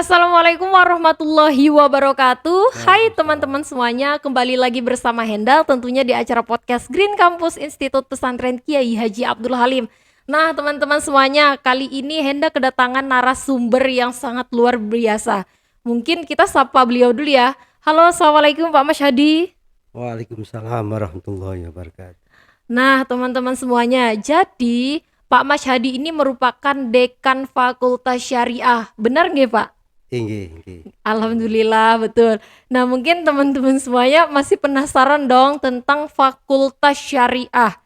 Assalamualaikum warahmatullahi wabarakatuh. Hai teman-teman Waalaikumsalam. semuanya, kembali lagi bersama Hendal tentunya di acara podcast Green Campus Institut Pesantren Kiai Haji Abdul Halim. Nah teman-teman semuanya, kali ini Henda kedatangan narasumber yang sangat luar biasa. Mungkin kita sapa beliau dulu ya. Halo, assalamualaikum Pak Mas Hadi. Waalaikumsalam warahmatullahi wabarakatuh. Nah teman-teman semuanya, jadi Pak Mas Hadi ini merupakan Dekan Fakultas Syariah. Benar nggak Pak? Inggih, inggih. Alhamdulillah, betul. Nah, mungkin teman-teman semuanya masih penasaran dong tentang Fakultas Syariah.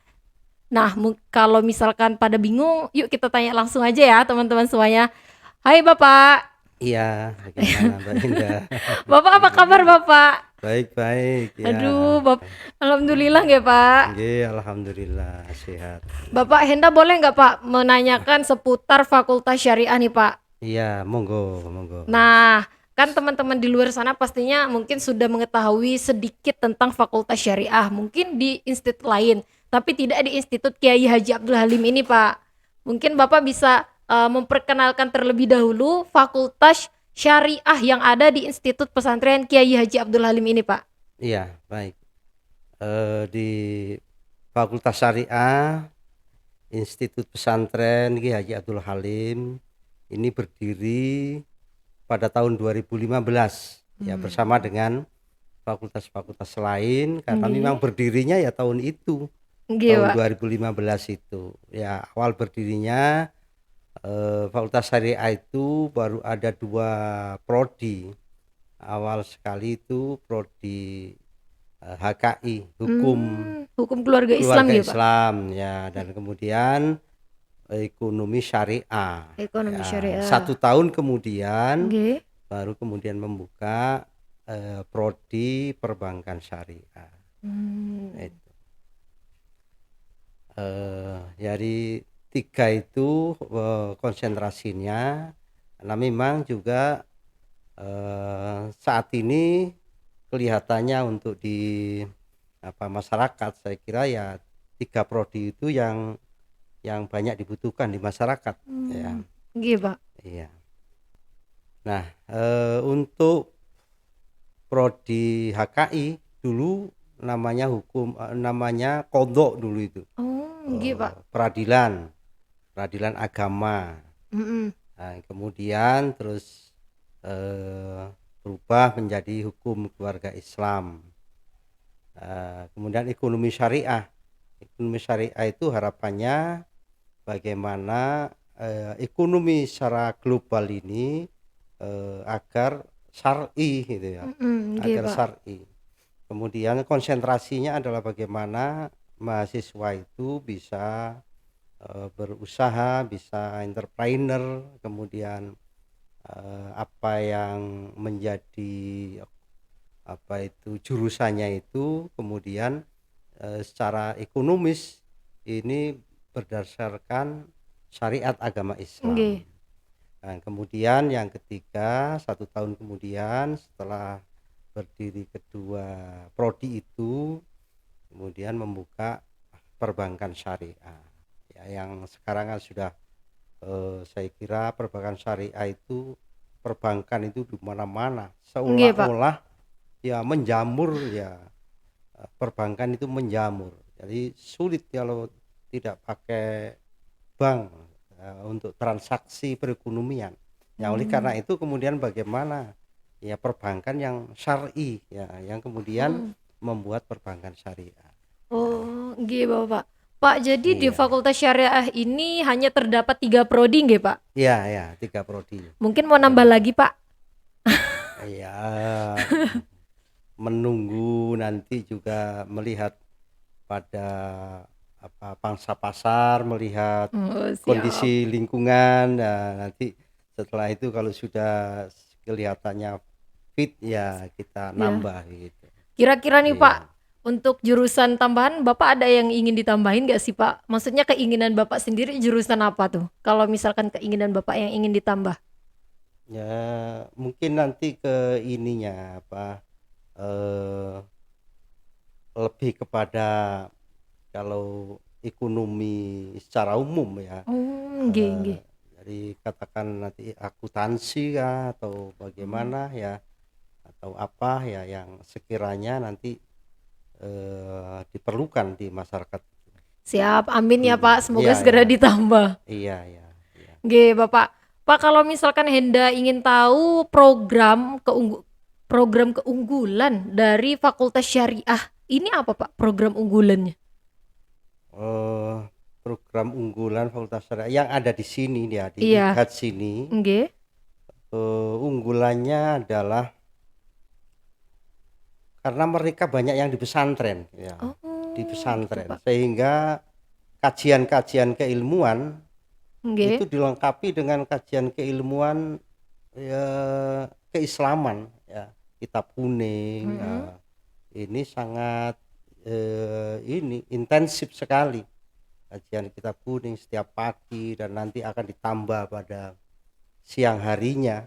Nah, kalau misalkan pada bingung, yuk kita tanya langsung aja ya teman-teman semuanya. Hai Bapak. Iya, bagaimana Mbak Indah? Bapak apa kabar Bapak? Baik-baik ya. Aduh, Alhamdulillah nggak Pak? Inggih, alhamdulillah sehat. Bapak Henda boleh nggak Pak menanyakan seputar Fakultas Syariah nih Pak? Iya, monggo, monggo. Nah, kan teman-teman di luar sana pastinya mungkin sudah mengetahui sedikit tentang Fakultas Syariah, mungkin di institut lain, tapi tidak di Institut Kiai Haji Abdul Halim ini, Pak. Mungkin Bapak bisa memperkenalkan terlebih dahulu Fakultas Syariah yang ada di Institut Pesantren Kiai Haji Abdul Halim ini, Pak. Iya, baik. Di Fakultas Syariah Institut Pesantren Ki Haji Abdul Halim ini berdiri pada tahun 2015 ya, bersama dengan fakultas-fakultas lain, karena memang Nggih. berdirinya ya tahun itu, Nggih, tahun Pak. 2015 itu. Ya, awal berdirinya Fakultas Syariah itu baru ada 2 prodi. Awal sekali itu prodi HKI, Hukum Hukum keluarga Islam Keluarga nggih, Pak? Islam ya, dan kemudian Ekonomi Syariah. Ekonomi Ya, Syariah. 1 tahun kemudian Nggih. baru kemudian membuka prodi Perbankan Syariah. Hmm. Itu. Dari 3 itu konsentrasinya, karena memang juga saat ini kelihatannya untuk di masyarakat, saya kira ya 3 prodi itu yang banyak dibutuhkan di masyarakat ya. Nggih, Pak. Iya. Nah, untuk prodi HKI dulu namanya kodok dulu itu, Oh, nggih, Pak. peradilan agama. Mhm. Nah, kemudian terus berubah menjadi hukum keluarga Islam. Kemudian ekonomi syariah itu harapannya bagaimana ekonomi secara global ini agar syar'i gitu ya, Nggih, agar Pak. syar'i. Kemudian konsentrasinya adalah bagaimana mahasiswa itu bisa berusaha, bisa entrepreneur, kemudian apa yang menjadi jurusannya itu kemudian secara ekonomis ini berdasarkan syariat agama Islam. Nggih. Nah, kemudian yang ketiga, 1 tahun kemudian setelah berdiri kedua prodi itu, kemudian membuka perbankan syariah ya, yang sekarang kan sudah saya kira perbankan syariah itu, perbankan itu di mana-mana Nggih, Pak. seolah-olah ya menjamur ya, perbankan itu menjamur. Jadi sulit kalau tidak pakai bank untuk transaksi perekonomian. Ya, oleh karena Mmm. itu kemudian bagaimana ya perbankan yang syar'i ya, yang kemudian Mhm. membuat perbankan syariah. Ya, Oh, nggih, Bapak. Pak, jadi di iya. Fakultas Syariah ini hanya terdapat 3 prodi nggih, Pak? Iya, ya, 3 prodi. Mungkin mau nambah Benar. lagi, Pak? Iya, menunggu nanti juga melihat pada pangsa pasar, melihat Oh, siap. kondisi lingkungan. Nah, nanti setelah itu kalau sudah kelihatannya fit ya kita Ya. nambah gitu. Kira-kira nih, Pak, Iya. untuk jurusan tambahan Bapak ada yang ingin ditambahin nggak sih, Pak? Maksudnya keinginan Bapak sendiri jurusan apa tuh? Kalau misalkan keinginan Bapak yang ingin ditambah? Ya, mungkin nanti ke ininya eh, lebih kepada kalau ekonomi secara umum ya. Oh, nggih, nggih. dikatakan nanti akuntansi kah atau bagaimana ya, atau apa ya yang sekiranya nanti diperlukan di masyarakat. Siap, amin ya Pak, semoga Iya segera ya, ditambah. iya ya, iya. Oke, Bapak. Pak, kalau misalkan Henda ingin tahu program keunggulan dari Fakultas Syariah, ini apa Pak program unggulannya? Eh, program unggulan Fakultas Syariah yang ada di sini ya, di Iya, IGHAD sini, nggih. unggulannya adalah karena mereka banyak yang di pesantren ya, di Oh, gitu pesantren Pak. sehingga kajian-kajian keilmuan itu Nggih. dilengkapi dengan kajian keilmuan ya, keislaman ya, kitab kuning Mhm. ya. Ini sangat ini intensif sekali kajian kitab kuning setiap pagi dan nanti akan ditambah pada siang harinya.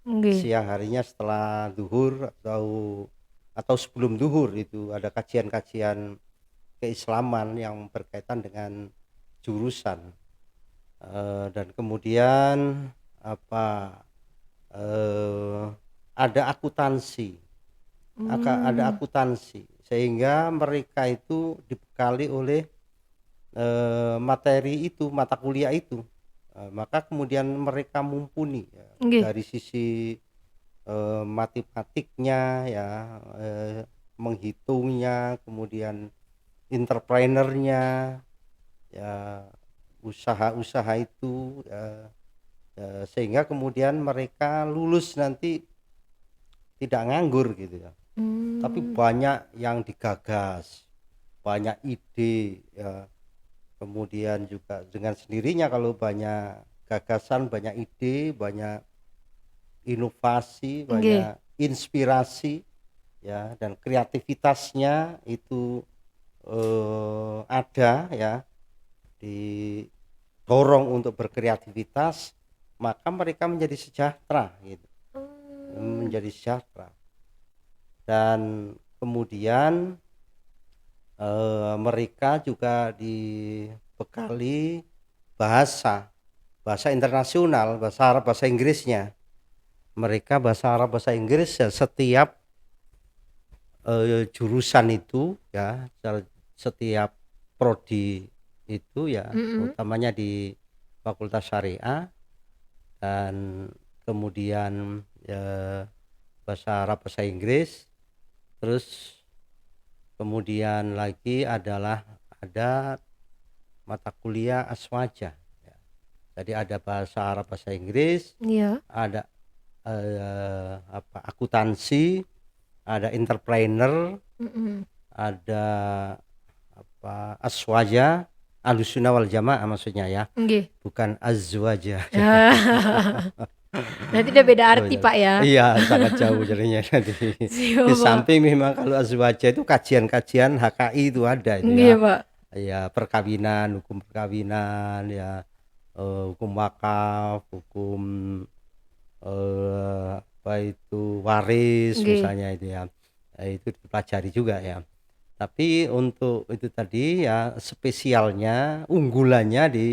Nggih. Siang harinya setelah zuhur atau sebelum zuhur itu ada kajian-kajian keislaman yang berkaitan dengan jurusan. Dan kemudian apa eh, ada akuntansi, ada Mmm, akuntansi sehingga mereka itu dibekali oleh materi itu, mata kuliah itu. Maka kemudian mereka mumpuni ya, nggih. dari sisi matematiknya ya, menghitungnya, kemudian entrepreneurnya ya, usaha-usaha itu ya, sehingga kemudian mereka lulus nanti tidak nganggur gitu ya, tapi Mmm, banyak yang digagas, banyak ide ya, kemudian juga dengan sendirinya kalau banyak gagasan, banyak ide, banyak inovasi, nggih. banyak inspirasi ya, dan kreativitasnya itu ada ya, didorong untuk berkreativitas, maka mereka menjadi sejahtera gitu, Mmm, menjadi sejahtera. Dan kemudian mereka juga dibekali bahasa bahasa internasional, bahasa Arab, bahasa Inggrisnya. Mereka bahasa Arab, bahasa Inggris ya, setiap jurusan itu ya, setiap prodi itu ya, mhm. utamanya di Fakultas Syariah, dan kemudian bahasa Arab, bahasa Inggris, terus kemudian lagi adalah ada mata kuliah aswaja ya. Jadi ada bahasa Arab, bahasa Inggris, Iya. ada akuntansi, ada entrepreneur, Mhm. ada aswaja, ahlussunnah wal jamaah maksudnya ya, Nggih. bukan azwaja. Nanti udah beda Oh arti ya, Pak ya. iya sangat jauh jadinya nanti. Di Siap Pak. samping memang kalau azwaja itu kajian-kajian HKI itu ada itu Nggih ya, Pak. ya perkawinan, hukum perkawinan ya, hukum wakaf, hukum apa itu waris Nggih. misalnya itu ya, itu dipelajari juga ya. Tapi untuk itu tadi ya, spesialnya, unggulannya di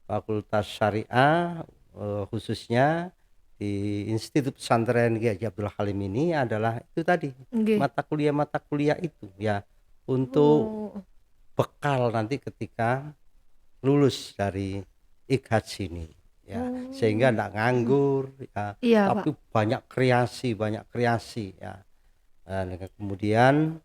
Fakultas Syariah, khususnya di Institut Pesantren Kiai Haji Abdul Halim ini adalah itu tadi, Nggih. mata kuliah itu ya, untuk Oh. bekal nanti ketika lulus dari IKHAD sini ya, sehingga Oh. enggak Mhm. nganggur ya, Iya Pak. tapi banyak kreasi ya. Dan kemudian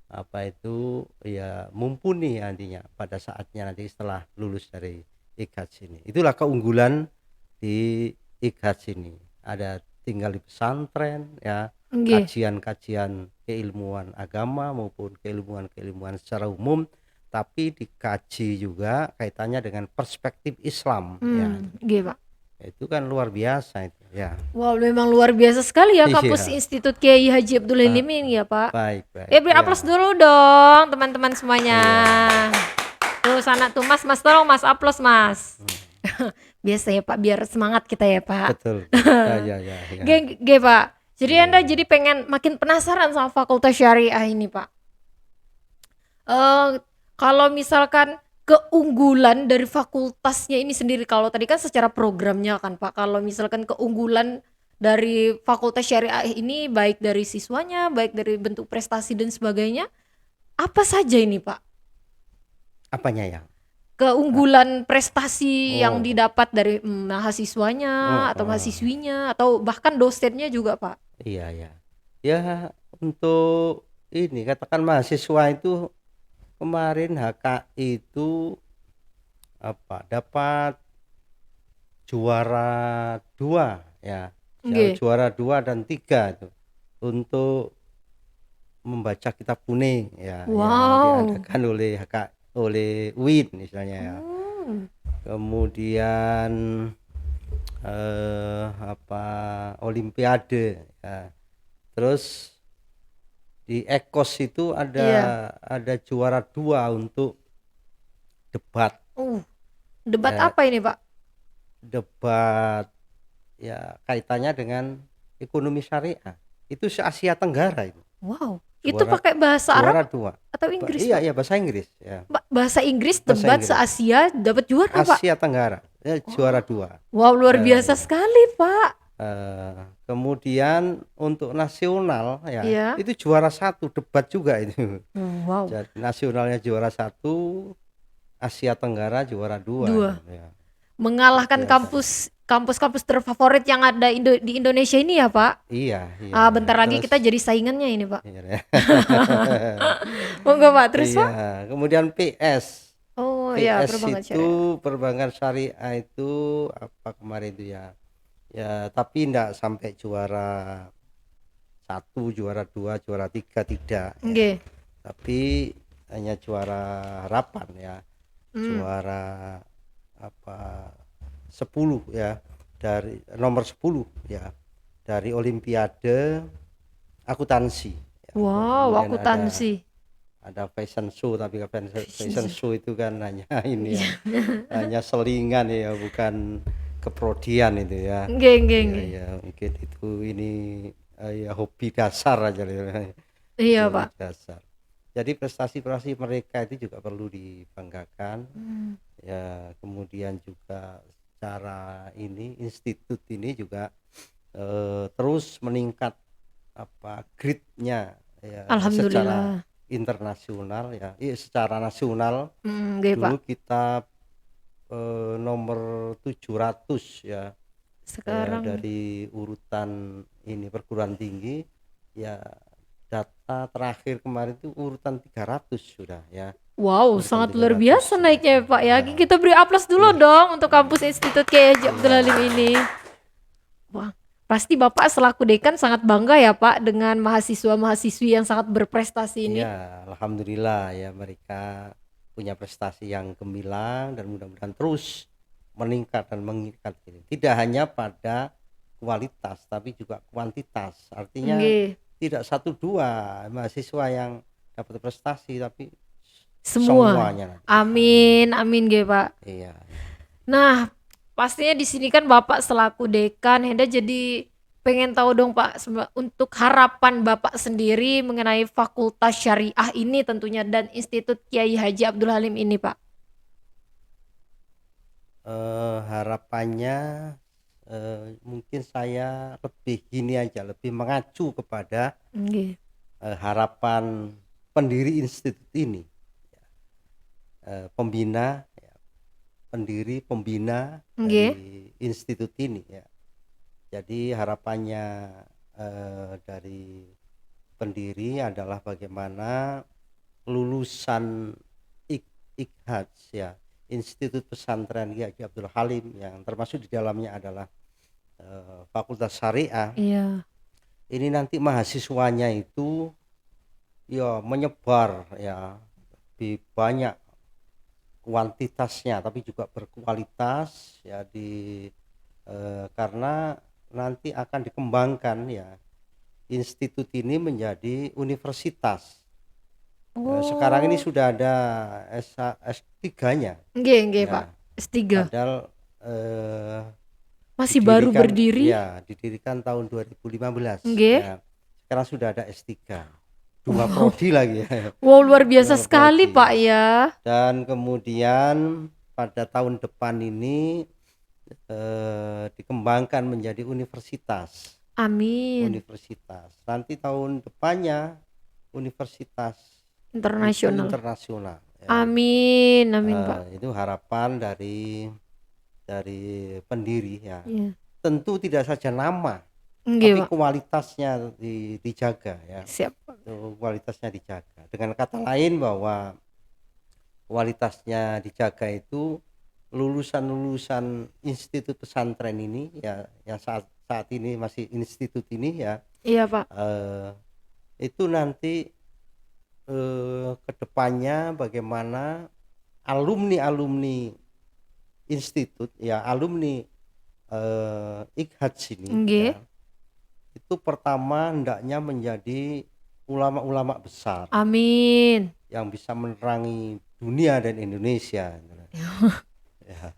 apa itu ya, mumpuni nantinya pada saatnya nanti setelah lulus dari IKHAD sini. Itulah keunggulan di IKHAD sini. Ada tinggal di pesantren ya, Nggih. kajian-kajian keilmuan agama maupun keilmuan-keilmuan secara umum, tapi dikaji juga kaitannya dengan perspektif Islam ya. Nggih Pak. Itu kan luar biasa itu ya. Wow, memang luar biasa sekali ya kampus Iya. Institut Kiai Haji Abdul Ah, Halim ini ya Pak. baik Ya baik beri ya. aplaus dulu dong teman-teman semuanya. Iya. Tuh sana tuh Mas tolong Mas aplaus Mas. Hmm. Biasa ya Pak, biar semangat kita ya Pak. Betul, betul. Ya, ya, ya, ya. Ge Pak. Jadi Anda Iya. jadi pengen makin penasaran sama Fakultas Syariah ini Pak. Eh kalau misalkan keunggulan dari fakultasnya ini sendiri, kalau tadi kan secara programnya kan Pak, kalau misalkan keunggulan dari fakultas syariah ini baik dari siswanya, baik dari bentuk prestasi dan sebagainya, apa saja ini Pak? Apanya yang? Ah, Keunggulan prestasi yang oh, didapat dari mahasiswanya atau heeh. mahasiswinya atau bahkan dosennya juga Pak? Iya ya. Ya untuk ini katakan mahasiswa itu kemarin HKI itu apa dapat juara dua ya, Nggih. juara dua dan tiga itu untuk membaca kitab kuning ya yang Wow. diadakan oleh oleh UIN misalnya ya. Oh. Kemudian apa Olimpiade ya. Terus di Ekos itu Iya. ada juara dua untuk debat Uh, debat ya, apa ini Pak? debat ya kaitannya dengan ekonomi syariah itu se Asia Tenggara itu Wow. Itu juara pakai bahasa Arab juara dua. atau Inggris Iya Pak? iya bahasa Inggris ya, Bahasa Inggris bahasa debat Inggris se-Asia dapat juara Pak? Asia Tenggara ya, juara Wow. dua. Wow, luar biasa Ya. sekali Pak. Kemudian untuk nasional ya Iya. itu juara satu debat juga itu. Wow. Jadi nasionalnya juara satu, Asia Tenggara juara dua Dua. itu ya. Luar Mengalahkan biasa. kampus-kampus terfavorit yang ada di Indonesia ini ya Pak. Iya iya Ah, iya bentar lagi terus kita jadi saingannya ini Pak. iya, ya. Monggo Pak, terus Iya Pak? kemudian PS Oh ya, PS perbankan itu syariah. perbankan syariah itu apa kemarin itu ya ya tapi enggak sampai juara satu juara dua juara tiga tidak ya Nggih. tapi hanya juara harapan ya Hmm. juara apa 10 ya dari nomor 10 ya dari Olimpiade akuntansi ya. Wow, Kemudian akuntansi. ada fashion show tapi Fashion fashion show. show itu kan hanya ini Iya. ya hanya selingan ya bukan keprodian itu ya. Nggih, nggih, Iya nggih. ya mungkin itu ini ya hobi dasar aja ya. Itu Iya hobi Pak. dasar. Jadi prestasi-prestasi mereka itu juga perlu dibanggakan Hmm. ya. Kemudian juga secara ini institut ini juga terus meningkat apa grade-nya ya secara Alhamdulillah. internasional ya, secara nasional Nggih Pak. dulu kita nomor 700 ya, Sekarang dari urutan ini perguruan tinggi ya, data terakhir kemarin itu urutan 300 sudah ya, wow, urutan sangat luar 300 biasa ya. naiknya ya Pak ya. Ya, Kita beri aplaus dulu iya, dong untuk kampus Institut Kiai Haji Abdul Halim iya, ini. Wah, pasti Bapak selaku dekan sangat bangga ya Pak dengan mahasiswa-mahasiswi yang sangat berprestasi ini. iya, alhamdulillah ya mereka punya prestasi yang gemilang dan mudah-mudahan terus meningkat dan meningkat ini. Tidak hanya pada kualitas tapi juga kuantitas. Artinya Nggih, tidak satu dua mahasiswa yang dapat prestasi tapi semua. semuanya nanti. Amin. Amin, amin nggih Pak. Iya. Nah, pastinya di sini kan Bapak selaku dekan, Henda jadi pengen tahu dong Pak, untuk harapan Bapak sendiri mengenai Fakultas Syariah ini tentunya dan Institut Kiai Haji Abdul Halim ini Pak. Harapannya mungkin saya lebih gini aja, lebih mengacu kepada Nggih. harapan pendiri institut ini, pembina, ya, pendiri pembina Nggih. dari institut ini ya. Jadi harapannya dari pendiri adalah bagaimana lulusan IKHAJ ya, Institut Pesantren Kiai Haji Abdul Halim yang termasuk di dalamnya adalah Fakultas Syariah. Iya. Ini nanti mahasiswanya itu ya menyebar ya lebih banyak kuantitasnya tapi juga berkualitas ya karena nanti akan dikembangkan ya institut ini menjadi universitas. Sekarang ini Oh. sudah ada S3-nya Nggih, nggih Pak. ya, S3. padahal eh, Masih baru didirikan berdiri? ya didirikan tahun 2015 Nggih. ya. Sekarang sudah ada S3 2 prodi lagi ya. Wow, luar biasa 2 sekali prodi. Pak ya. Dan kemudian pada tahun depan ini dikembangkan menjadi universitas. Amin. Universitas. Nanti tahun depannya universitas itu Internasional. internasional ya. Amin, amin Pak. Itu harapan dari pendiri ya. Iya. Tentu tidak saja nama, Nggih, tapi Pak. kualitasnya dijaga ya. Siap, Pak. Kualitasnya dijaga. Dengan kata lain bahwa kualitasnya dijaga itu lulusan-lulusan institut pesantren ini ya, yang saat ini masih institut ini ya, Iya, Pak. itu nanti kedepannya bagaimana alumni institut ya, alumni IKHAD sini Nggih. ya, itu pertama hendaknya menjadi ulama-ulama besar Amin. yang bisa menerangi dunia dan Indonesia ya.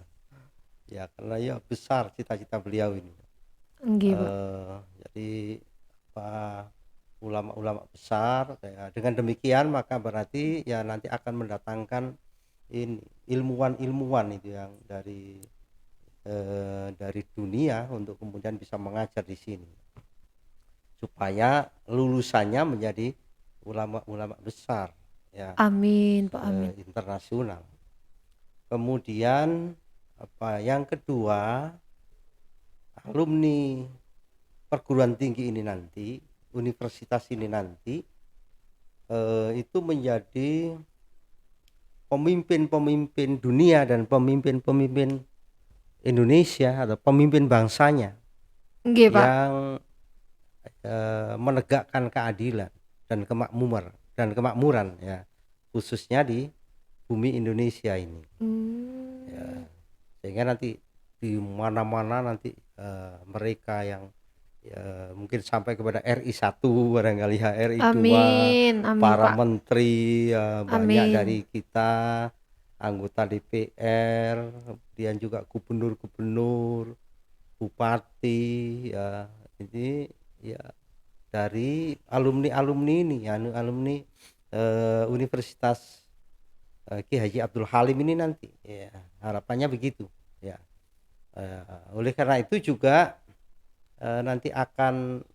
Ya karena ya besar cita-cita beliau ini. Nggih, Pak. Jadi apa, ulama-ulama besar ya, dengan demikian maka berarti ya nanti akan mendatangkan ini ilmuwan-ilmuwan itu yang dari dunia untuk kemudian bisa mengajar di sini supaya lulusannya menjadi ulama-ulama besar ya, Amin, Pak. Amin. internasional. Kemudian apa yang kedua, alumni perguruan tinggi ini nanti, universitas ini nanti itu menjadi pemimpin-pemimpin dunia dan pemimpin-pemimpin Indonesia atau pemimpin bangsanya Nggih, Pak. yang menegakkan keadilan dan kemakmuran ya, khususnya di bumi Indonesia ini ya, sehingga nanti di mana-mana nanti mereka yang ya, mungkin sampai kepada RI 1 barangkali ya, RI 2, Amin. Amin, para Pak. menteri banyak Amin. dari kita, anggota DPR, kemudian juga gubernur-gubernur, bupati ya, ini ya dari alumni ini ya, alumni Universitas Ki Haji Abdul Halim ini nanti ya, harapannya begitu ya. Oleh karena itu juga nanti akan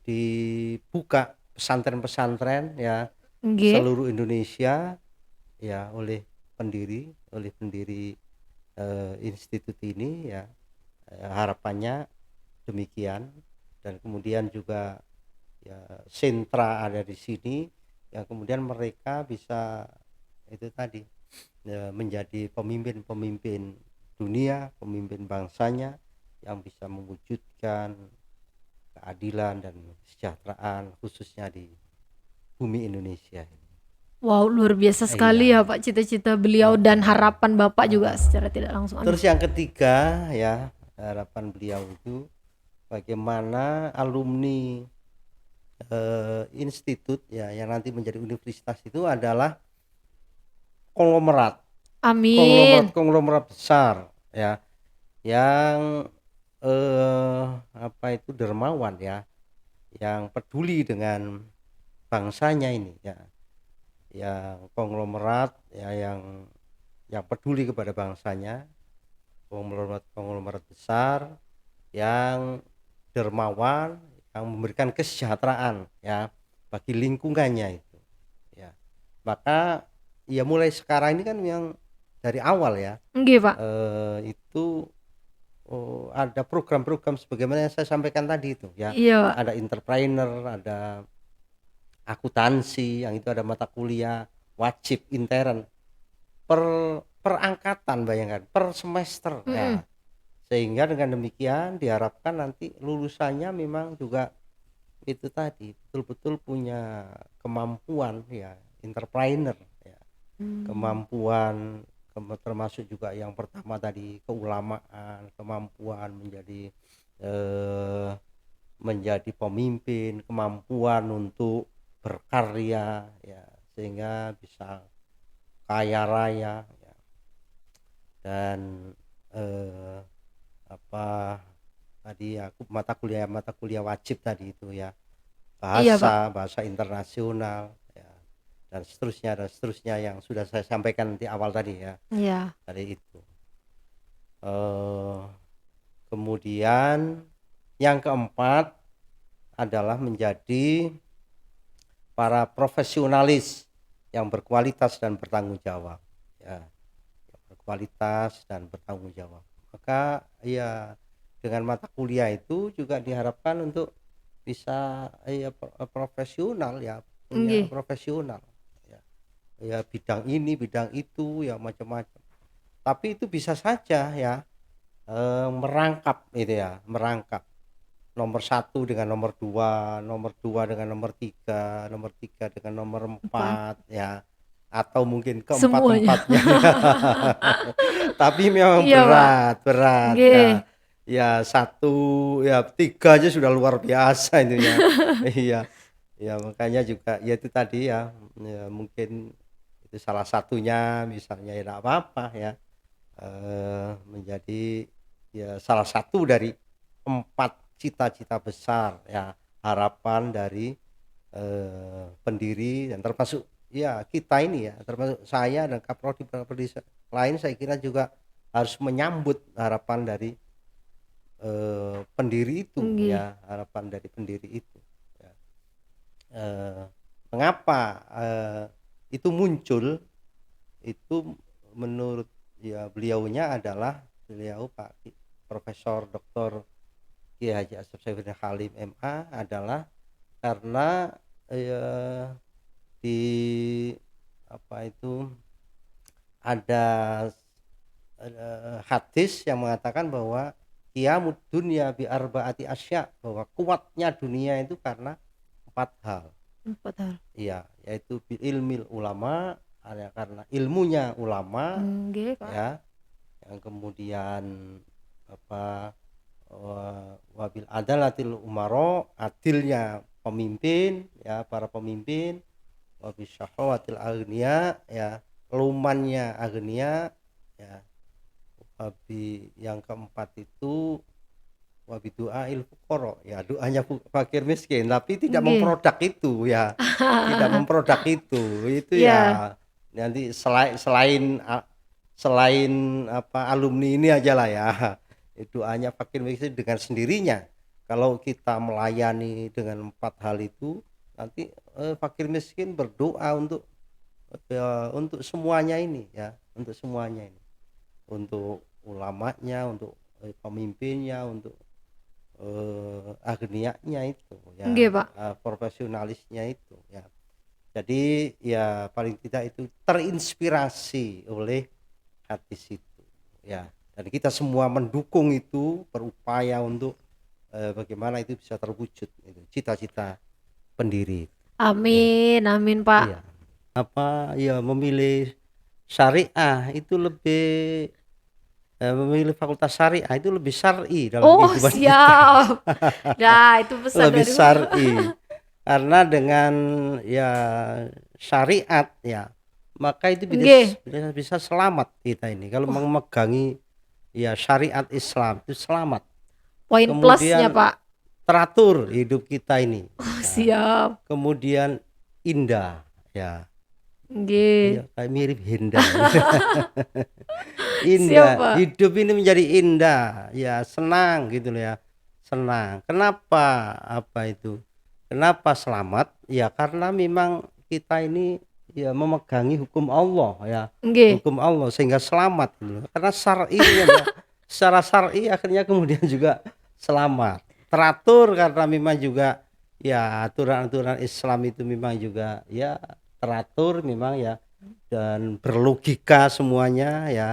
dibuka pesantren-pesantren ya Nggih. seluruh Indonesia ya oleh pendiri institut ini ya. Harapannya demikian, dan kemudian juga ya sentra ada di sini yang kemudian mereka bisa itu tadi menjadi pemimpin-pemimpin dunia, pemimpin bangsanya yang bisa mewujudkan keadilan dan kesejahteraan khususnya di bumi Indonesia ini. Wow, luar biasa sekali ya Iya. Pak cita-cita beliau dan harapan Bapak juga secara tidak langsung. Amin. Terus yang ketiga ya, harapan beliau itu bagaimana alumni institut ya yang nanti menjadi universitas itu adalah konglomerat Amin. konglomerat besar ya, yang apa itu dermawan ya, yang peduli dengan bangsanya ini ya, yang konglomerat ya, yang peduli kepada bangsanya, konglomerat besar yang dermawan, yang memberikan kesejahteraan ya bagi lingkungannya itu ya. Maka ya mulai sekarang ini kan yang dari awal ya Nggih, Pak. itu ada program-program sebagaimana yang saya sampaikan tadi itu ya, Iya, Pak. ada entrepreneur, ada akuntansi, yang itu ada mata kuliah wajib intern per angkatan, bayangkan per semester Mm-mm. ya, sehingga dengan demikian diharapkan nanti lulusannya memang juga itu tadi betul-betul punya kemampuan ya, entrepreneur ya, kemampuan termasuk juga yang pertama tadi keulamaan, kemampuan menjadi pemimpin, kemampuan untuk berkarya ya, sehingga bisa kaya raya ya. Dan apa tadi ya, mata kuliah wajib tadi itu ya, Iya, Pak. bahasa internasional ya, dan seterusnya yang sudah saya sampaikan di awal tadi ya, Iya. dari itu. Eh, Kemudian yang keempat adalah menjadi para profesionalis yang berkualitas dan bertanggung jawab ya, yang berkualitas dan bertanggung jawab. Maka ya dengan mata kuliah itu juga diharapkan untuk bisa ya profesional ya, punya Nggih. profesional ya, ya bidang ini bidang itu ya macam-macam. Tapi itu bisa saja ya merangkap itu ya, merangkap nomor satu dengan nomor dua dengan nomor tiga dengan nomor 4. empat ya, atau mungkin Semuanya. keempat-empatnya. Tapi memang Iya, Pak. berat berat ya, Nggih. ya satu ya tiga aja sudah luar biasa itu ya. Iya, ya makanya juga ya itu tadi ya, ya mungkin itu salah satunya misalnya ya enggak apa-apa ya, menjadi ya salah satu dari 4 cita-cita besar ya, harapan dari pendiri dan termasuk ya kita ini ya, termasuk saya dan kaprodi lain, saya kira juga harus menyambut harapan dari pendiri itu Nggih. ya, harapan dari pendiri itu ya. Eh, Mengapa itu muncul, itu menurut ya beliaunya adalah beliau Pak Profesor Dr. Kiai Haji Asep Saifuddin Halim MA, adalah karena di apa itu ada hadis yang mengatakan bahwa qiyamud dunya bi arbaati asya, bahwa kuatnya dunia itu karena 4 hal. 4 hal. Iya, yaitu bil ilmil ulama, ada karena ilmunya ulama Nggih, Pak. ya, yang kemudian apa wabil adalatil umaro, adilnya pemimpin ya, para pemimpin, wabil syahawatil agniya ya, lumannya agniya ya, wabi yang keempat itu wabi du'ail fuqara ya, doanya fakir miskin, tapi tidak Nggih. memproduk itu ya, tidak memproduk itu Iya. ya. Nanti selain apa alumni ini aja lah ya, doanya fakir miskin dengan sendirinya. Kalau kita melayani dengan 4 hal itu, nanti fakir miskin berdoa untuk semuanya ini ya, untuk semuanya ini, untuk ulamanya, untuk pemimpinnya, untuk agnianya itu ya, Nggih, Pak. profesionalisnya itu ya. Jadi ya paling tidak itu terinspirasi oleh hadis itu ya, dan kita semua mendukung itu, berupaya untuk bagaimana itu bisa terwujud itu cita-cita pendiri ya. Amin, amin, Iya, Pak. apa ya, memilih syariah itu lebih memilih fakultas syariah itu lebih syar'i dalam Oh, kehidupan kita. siap. Nah, itu pesan Lebih dari Bapak. syar'i, karena dengan ya syariat ya, maka itu Nggih. bisa selamat kita ini kalau Oh, memegangi ya syariat Islam itu selamat. poin plusnya, Kemudian Pak. teratur hidup kita ini Oh, ya, siap. kemudian indah ya, Nggih. iya kayak mirip Hinda. Siap, Indah, Pak. hidup ini menjadi indah ya, senang gitu loh ya, senang. Kenapa apa itu, kenapa selamat ya, karena memang kita ini ya memegangi hukum Allah ya, Nggih. hukum Allah sehingga selamat gitu loh. Karena syar'i ya, secara syar'i akhirnya kemudian juga selamat, teratur karena memang juga ya aturan-aturan Islam itu memang juga ya teratur memang ya, dan berlogika semuanya ya,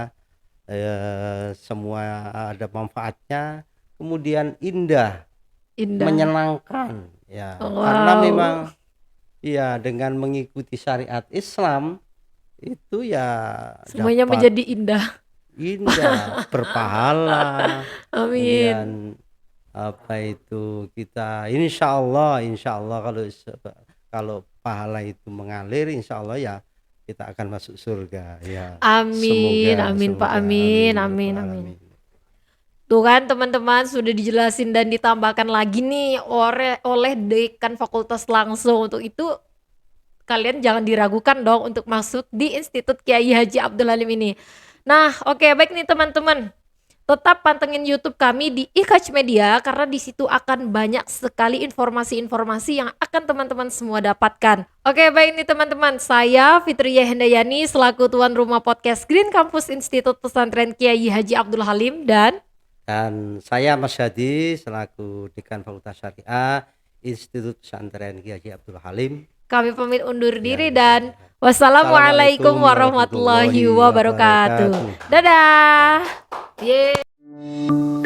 semua ada manfaatnya, kemudian indah, Indah. menyenangkan ya, karena memang Wow. ya dengan mengikuti syariat Islam itu ya Semuanya dapat menjadi indah. indah, berpahala, Amin. kemudian apa itu kita insya Allah kalau pahala itu mengalir, insya Allah ya kita akan masuk surga ya. Amin, Semoga amin, Pak. semoga Amin, amin ya amin, rabbal amin. alamin. Tuh kan teman-teman sudah dijelasin dan ditambahkan lagi nih oleh dekan fakultas langsung. Untuk itu kalian jangan diragukan dong untuk masuk di Institut Kiai Haji Abdul Halim ini. Nah, oke, baik nih teman-teman. Tetap pantengin YouTube kami di IKAJ Media karena di situ akan banyak sekali informasi-informasi yang akan teman-teman semua dapatkan. Oke, baik nih teman-teman. Saya Fitria Hendayani selaku tuan rumah podcast Green Campus Institut Pesantren Kiai Haji Abdul Halim dan saya Mas Hadi selaku Dekan Fakultas Syariah Institut Pesantren Kiai Haji Abdul Halim. kami pamit undur Ya, diri ya, dan ya. wassalamualaikum warahmatullahi wabarakatuh. Dadah. Yeay.